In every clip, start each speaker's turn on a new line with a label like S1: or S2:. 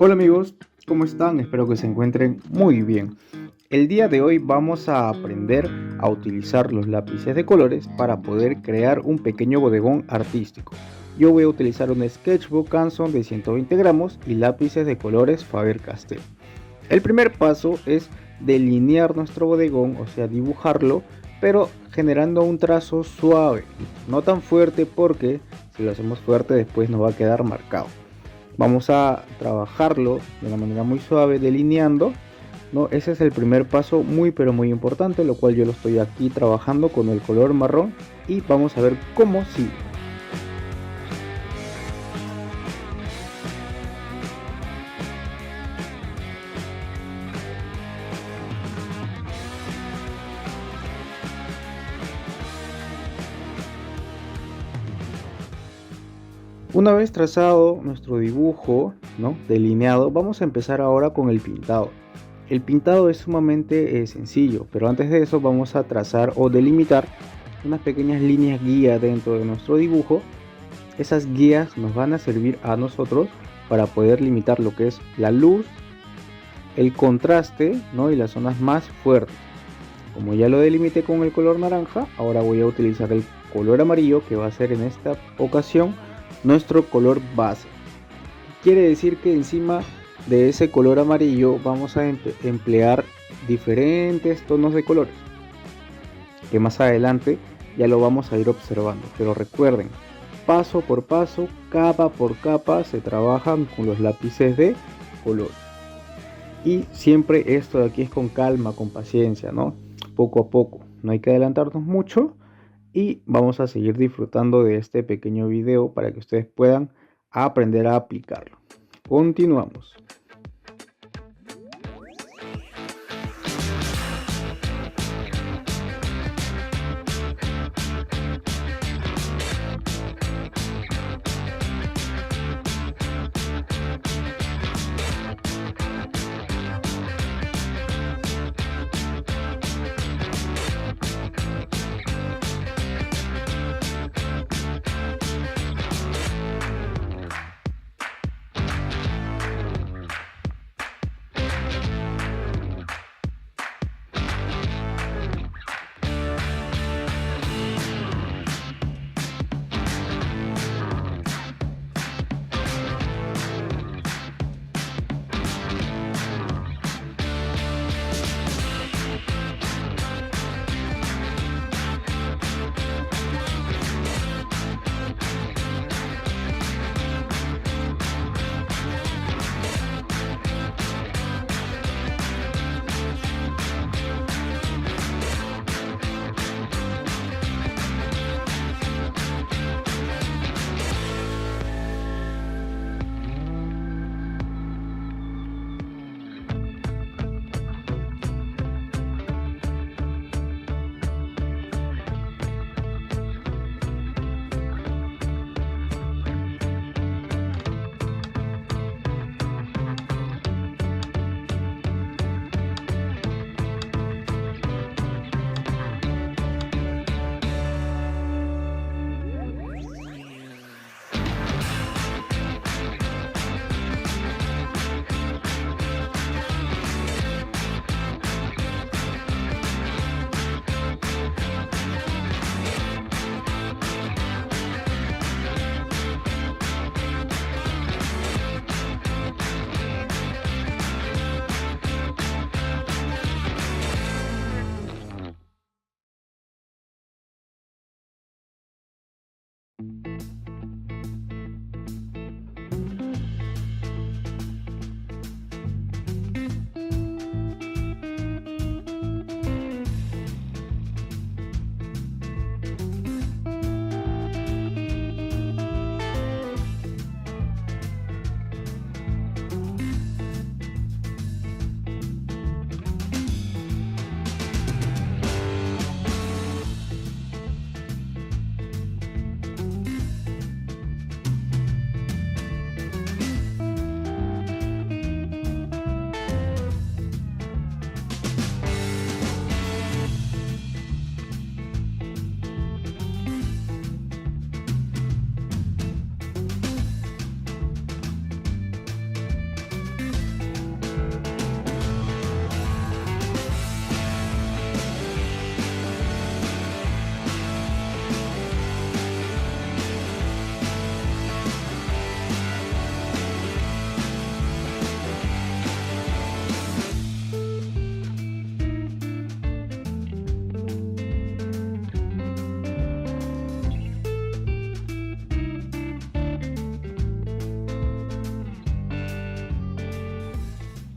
S1: Hola amigos, ¿cómo están? Espero que se encuentren muy bien. El día de hoy vamos a aprender a utilizar los lápices de colores para poder crear un pequeño bodegón artístico. Yo voy a utilizar un Sketchbook Canson de 120 gramos y lápices de colores Faber-Castell. El primer paso es delinear nuestro bodegón, o sea, dibujarlo, pero generando un trazo suave, no tan fuerte porque si lo hacemos fuerte después nos va a quedar marcado. Vamos a trabajarlo de una manera muy suave, delineando, ¿no? Ese es el primer paso muy pero muy importante, lo cual yo lo estoy aquí trabajando con el color marrón y vamos a ver cómo sigue. Una vez trazado nuestro dibujo, ¿no? Delineado, vamos a empezar ahora con el pintado. El pintado es sumamente sencillo, pero antes de eso vamos a trazar o delimitar unas pequeñas líneas guía dentro de nuestro dibujo. Esas guías nos van a servir a nosotros para poder limitar lo que es la luz, el contraste, ¿no? Y las zonas más fuertes. Como ya lo delimité con el color naranja, ahora voy a utilizar el color amarillo, que va a ser en esta ocasión nuestro color base. Quiere decir que encima de ese color amarillo vamos a emplear diferentes tonos de colores, que más adelante ya lo vamos a ir observando. Pero recuerden, paso por paso, capa por capa, se trabajan con los lápices de color. Y siempre esto de aquí es con calma, con paciencia, ¿no? Poco a poco, no hay que adelantarnos mucho y vamos a seguir disfrutando de este pequeño video para que ustedes puedan aprender a aplicarlo. Continuamos.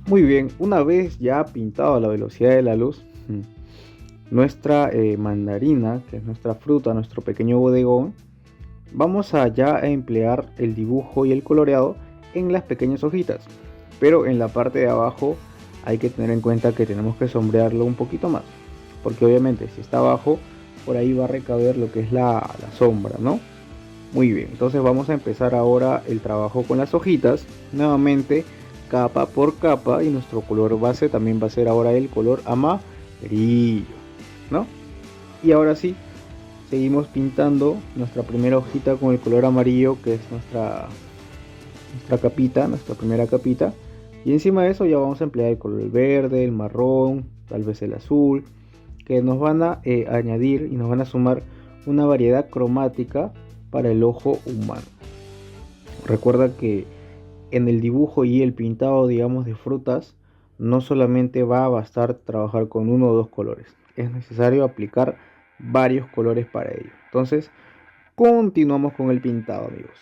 S1: Muy bien, una vez ya pintado a la velocidad de la luz, nuestra mandarina, que es nuestra fruta, nuestro pequeño bodegón, vamos a ya emplear el dibujo y el coloreado en las pequeñas hojitas. Pero en la parte de abajo hay que tener en cuenta que tenemos que sombrearlo un poquito más. Porque obviamente si está abajo, por ahí va a recaber lo que es la sombra, ¿no? Muy bien, entonces vamos a empezar ahora el trabajo con las hojitas. Nuevamente capa por capa, y nuestro color base también va a ser ahora el color amarillo, ¿no? Y ahora sí, seguimos pintando nuestra primera hojita con el color amarillo, que es nuestra capita, nuestra primera capita. Y encima de eso ya vamos a emplear el color verde, el marrón, tal vez el azul, que nos van a añadir y nos van a sumar una variedad cromática para el ojo humano. Recuerda que en el dibujo y el pintado, digamos, de frutas, no solamente va a bastar trabajar con uno o dos colores, es necesario aplicar varios colores para ello. Entonces, continuamos con el pintado, amigos.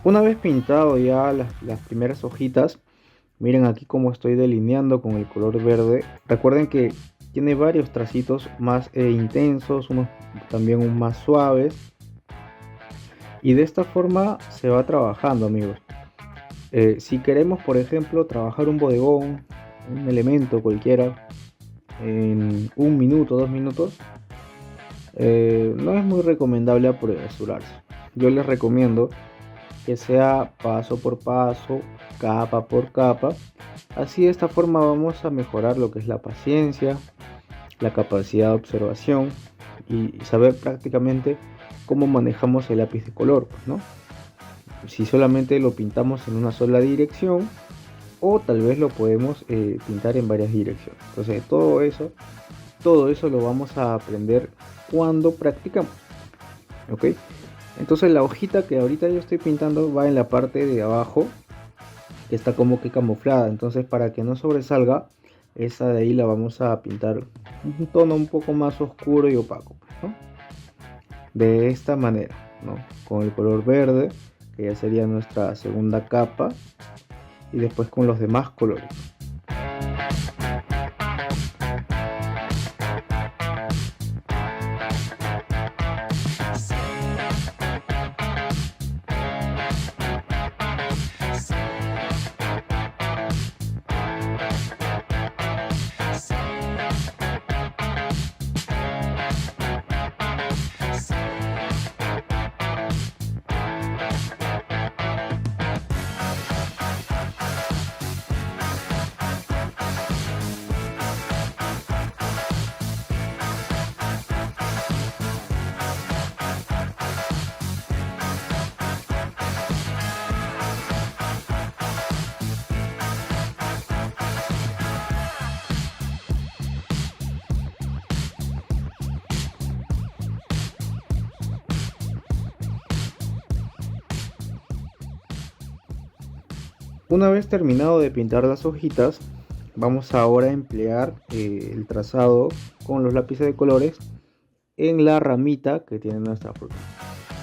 S1: Una vez pintado ya las primeras hojitas, miren aquí cómo estoy delineando con el color verde. Recuerden que tiene varios tracitos más intensos, unos también más suaves. Y de esta forma se va trabajando, amigos. Si queremos, por ejemplo, trabajar un bodegón, un elemento cualquiera, en 1 minuto, 2 minutos, no es muy recomendable apresurarse. Yo les recomiendo que sea paso por paso, capa por capa. Así de esta forma vamos a mejorar lo que es la paciencia, la capacidad de observación y saber prácticamente cómo manejamos el lápiz de color, ¿no? Si solamente lo pintamos en una sola dirección o tal vez lo podemos pintar en varias direcciones. Entonces todo eso lo vamos a aprender cuando practicamos, ¿ok? Entonces la hojita que ahorita yo estoy pintando va en la parte de abajo, que está como que camuflada. Entonces para que no sobresalga, esa de ahí la vamos a pintar un tono un poco más oscuro y opaco, ¿no? De esta manera, ¿no? Con el color verde, que ya sería nuestra segunda capa, y después con los demás colores. Una vez terminado de pintar las hojitas, vamos ahora a emplear el trazado con los lápices de colores en la ramita que tiene nuestra fruta.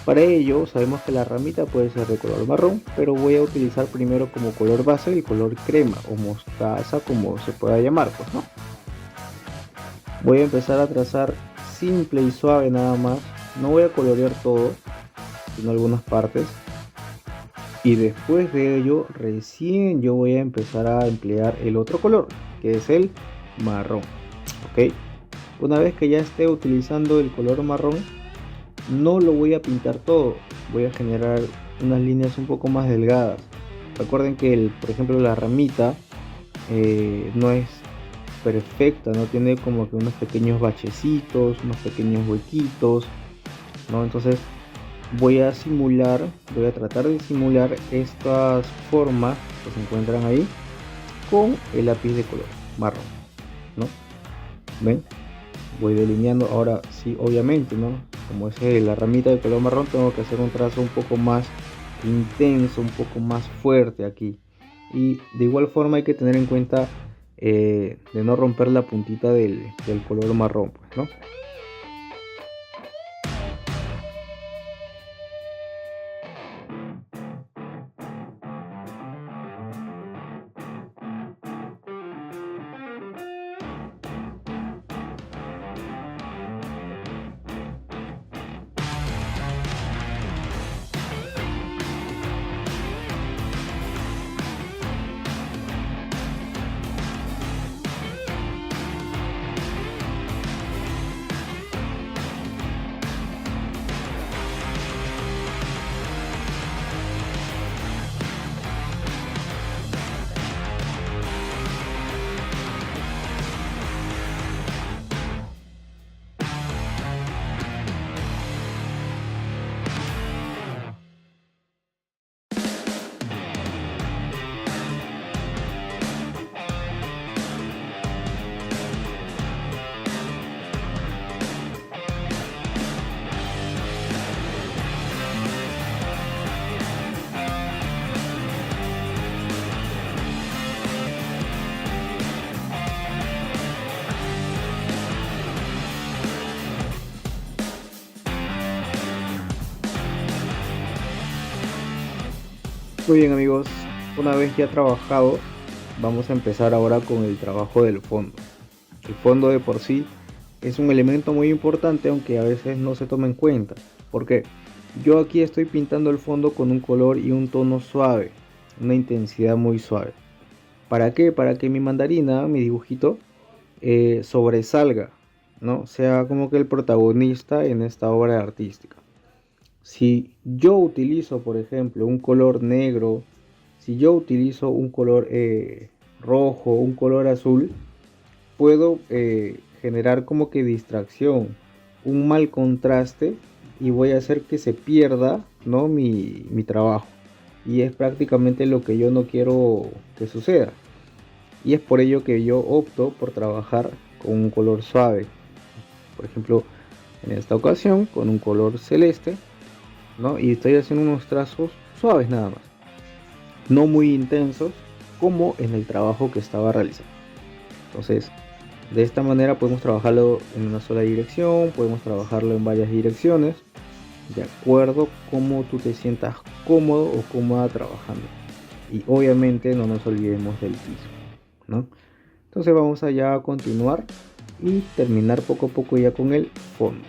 S1: Para ello sabemos que la ramita puede ser de color marrón, pero voy a utilizar primero como color base el color crema o mostaza, como se pueda llamar, pues, ¿no? Voy a empezar a trazar simple y suave nada más. No voy a colorear todo, sino algunas partes. Y después de ello, recién yo voy a empezar a emplear el otro color, que es el marrón. ¿Ok? Una vez que ya esté utilizando el color marrón, no lo voy a pintar todo. Voy a generar unas líneas un poco más delgadas. Recuerden que, por ejemplo, la ramita no es perfecta, no tiene como que unos pequeños bachecitos, unos pequeños huequitos, ¿no? Entonces voy a tratar de simular estas formas que se encuentran ahí con el lápiz de color marrón, ¿no? ¿Ven? Voy delineando. Ahora sí, obviamente, ¿no? Como es la ramita de color marrón, tengo que hacer un trazo un poco más intenso, un poco más fuerte aquí. Y de igual forma hay que tener en cuenta de no romper la puntita del color marrón, pues, ¿no? Muy bien, amigos, una vez ya trabajado, vamos a empezar ahora con el trabajo del fondo. El fondo de por sí es un elemento muy importante, aunque a veces no se toma en cuenta, porque yo aquí estoy pintando el fondo con un color y un tono suave, una intensidad muy suave. ¿Para qué? Para que mi mandarina, mi dibujito, sobresalga, ¿no? Sea como que el protagonista en esta obra artística. Si yo utilizo, por ejemplo, un color negro, si yo utilizo un color rojo, un color azul, puedo generar como que distracción, un mal contraste y voy a hacer que se pierda, ¿no? mi trabajo. Y es prácticamente lo que yo no quiero que suceda. Y es por ello que yo opto por trabajar con un color suave. Por ejemplo, en esta ocasión con un color celeste, ¿no? Y estoy haciendo unos trazos suaves nada más, no muy intensos como en el trabajo que estaba realizando. Entonces, de esta manera podemos trabajarlo en una sola dirección, podemos trabajarlo en varias direcciones, de acuerdo como tú te sientas cómodo o cómoda trabajando. Y obviamente no nos olvidemos del piso, ¿no? Entonces vamos allá a continuar y terminar poco a poco ya con el fondo.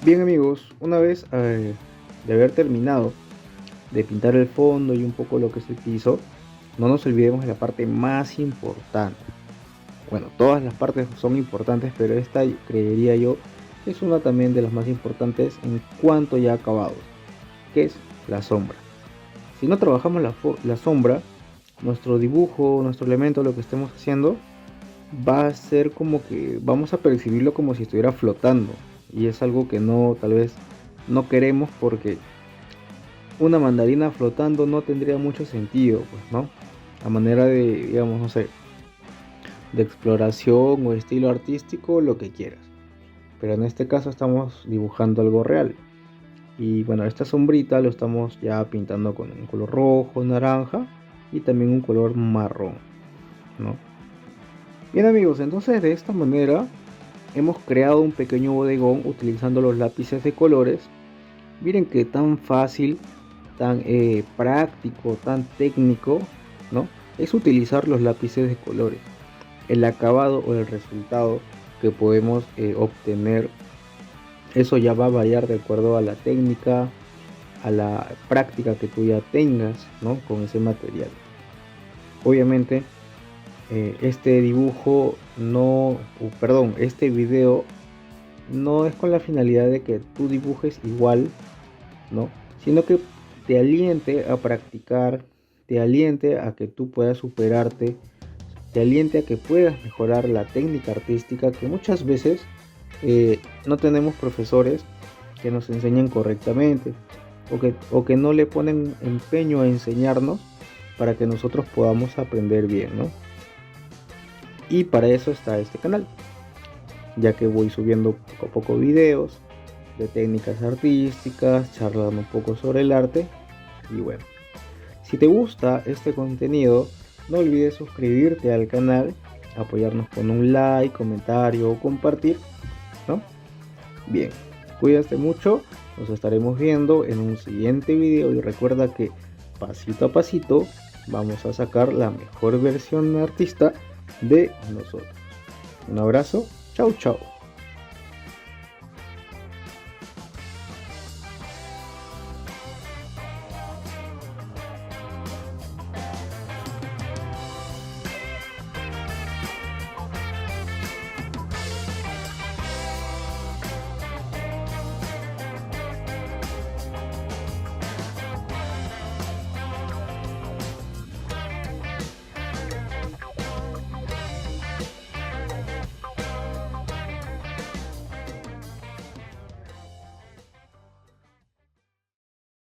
S1: Bien amigos, una vez de haber terminado de pintar el fondo y un poco lo que es el piso, no nos olvidemos de la parte más importante. Bueno, todas las partes son importantes, pero esta creería yo que es una también de las más importantes en cuanto ya acabados, que es la sombra. Si no trabajamos la sombra, nuestro dibujo, nuestro elemento, lo que estemos haciendo, va a ser como que vamos a percibirlo como si estuviera flotando. Y es algo que no, tal vez no queremos, porque una mandarina flotando no tendría mucho sentido, pues, ¿no? A manera de, digamos, no sé, de exploración o estilo artístico, lo que quieras. Pero en este caso estamos dibujando algo real. Y bueno, esta sombrita lo estamos ya pintando con un color rojo, naranja y también un color marrón, ¿no? Bien amigos, entonces de esta manera hemos creado un pequeño bodegón utilizando los lápices de colores. Miren que tan fácil, tan práctico, tan técnico, ¿no? Es utilizar los lápices de colores. El acabado o el resultado que podemos obtener, eso ya va a variar de acuerdo a la técnica, a la práctica que tú ya tengas, ¿no? Con ese material. Obviamente, este dibujo no, perdón, este video no es con la finalidad de que tú dibujes igual, ¿no? Sino que te aliente a practicar, te aliente a que tú puedas superarte, te aliente a que puedas mejorar la técnica artística, que muchas veces no tenemos profesores que nos enseñen correctamente, o que no le ponen empeño a enseñarnos para que nosotros podamos aprender bien, ¿no? Y para eso está este canal, ya que voy subiendo poco a poco videos de técnicas artísticas, charlando un poco sobre el arte. Y bueno, si te gusta este contenido, no olvides suscribirte al canal, apoyarnos con un like, comentario o compartir, ¿no? Bien, cuídate mucho, nos estaremos viendo en un siguiente video y recuerda que pasito a pasito vamos a sacar la mejor versión artista de nosotros. Un abrazo, chau chau.